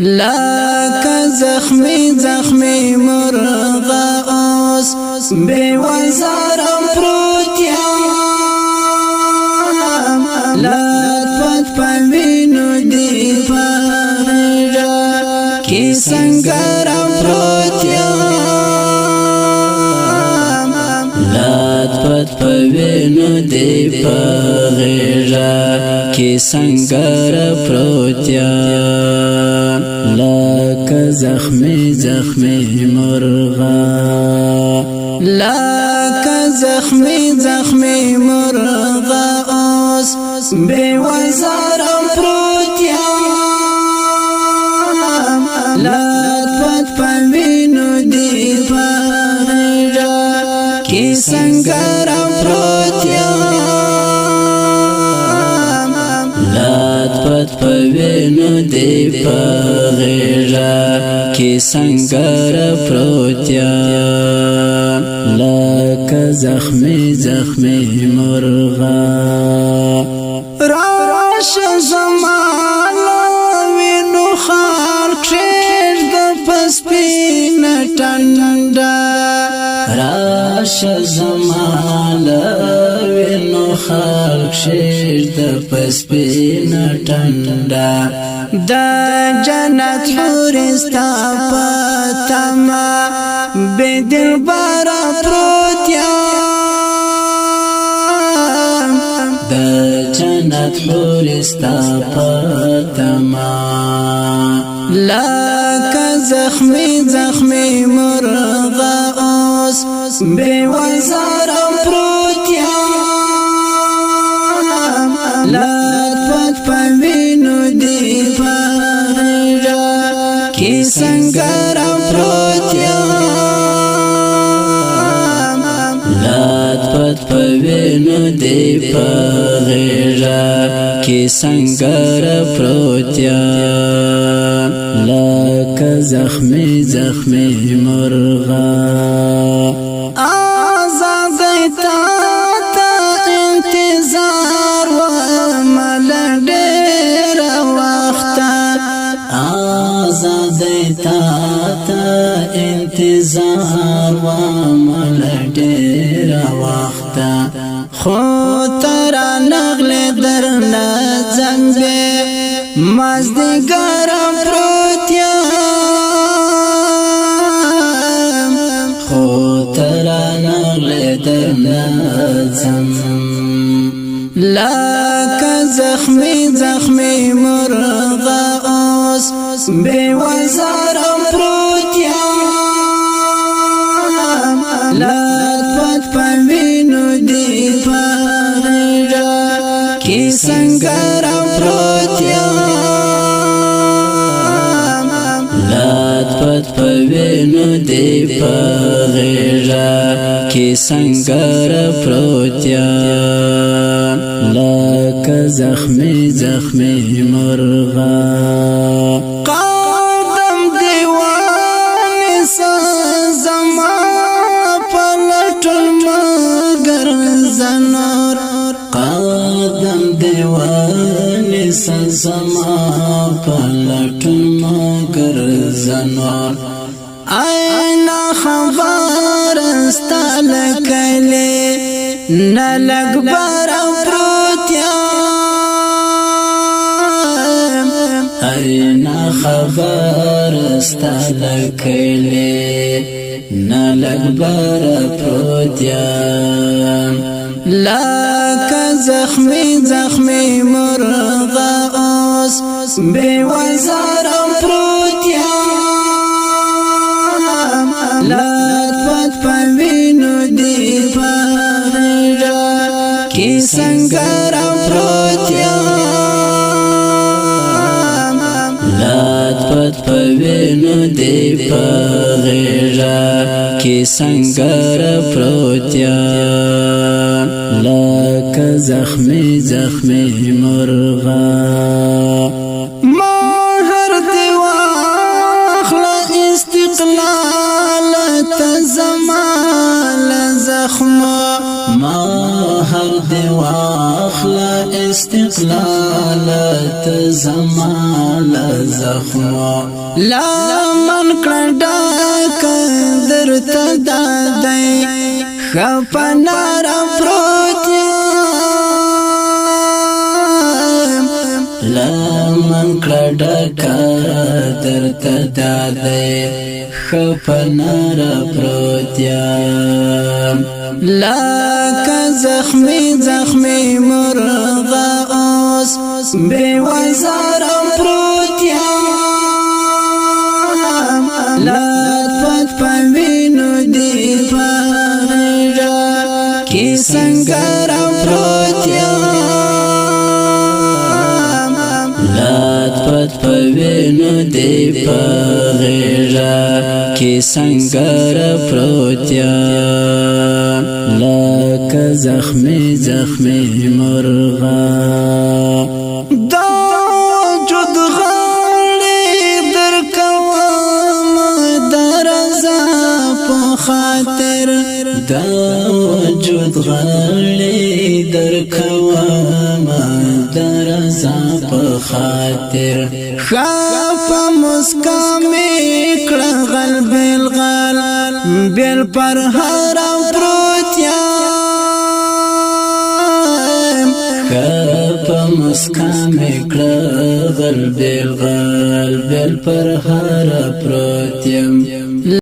لکه زخمی زخمی مرغه اوس بے وزارم پروت یم لات پت پوینو دی پغیرا کی سنگرم پروت یم لات پت پوینو دی پغیرا کی سنگر پروت یم لکه زخمی زخمی مرغا لکه زخمی زخمی مرغا اوس بے وزارم پروت یم لات پت پوینو دی پغیرا کی سنگرم پروت یم لات پت پوینو دی پغیرا کی سنگر پروت یم لکه زخمی زخمی مرغا راش زمالا وینو خلق شیر د پسپین ټنډا راش زمالا وینو خلق شیر د پسپین ټنډا دا جنت حورستا پتما بے دل بارا پروت یم دا جنت حورستا پتما لکه زخمی زخمی مرغا اوس بے وزارم پروت یم لات پت پوینو دی پغیرا کی سنگرم پروت یم لات پت پوینو دی پغیرا کی سنگر پروت یم لکه زخمی زخمی مرغا آزادی تا انتظار ومل ډیر وخته آزادی تا انتظار ومل ډیر وخته خو تر نغل در نظم بے مازدیګرم پروت یم خو تر نغل در نظم لکه زخمی زخمی مرغا اوس بے وزارم پروت یم لات پت پوینو دی پغیرا کی سنگرم پروت یم لات پت پوینو دی پغیرا کی سنگر پروت یم لکه زخمی زخمی مرغا قدم دیوان سزما پلټل مگر زنور قدم دیوان سزما پلټل مگر زنور اینا خبر استل کله نلګ بار پروت یم اینا خبر استل کله نلګ بار پروت یم لکه زخمی زخمی مرغا اوس بے وزارم پروت یم لات پت پوینو دی پغیرا کی سنگرم پروت یم لات پت پوینو دی پغیرا کی سنگر پروت یم لکه زخمی زخمی مرغا مهر دی واخل استقلال تزمال زخم مهر دی واخل استقلال تزمال زخم لا من کړه در تدای خپنار پروت لا من کړه در تدای خپنار پروت لا زخمی زخمی مرغا اوس بے وزار پروت یم لات پت پوینو دی پاغیرا کی سنگر پروت یم لات پت پوینو دی پاغیرا کی سنگر پروت یم لکه زخمی زخمی مرغا دا جد غالی در کوام در زاپ خاطر دا جد غالی در کوام در زاپ خاطر خاف مسکامی کڑغل بالغال بیل پر حرام پروت یم خاف مسکامی کڑغل بالغال بیل پر حرام پروت یم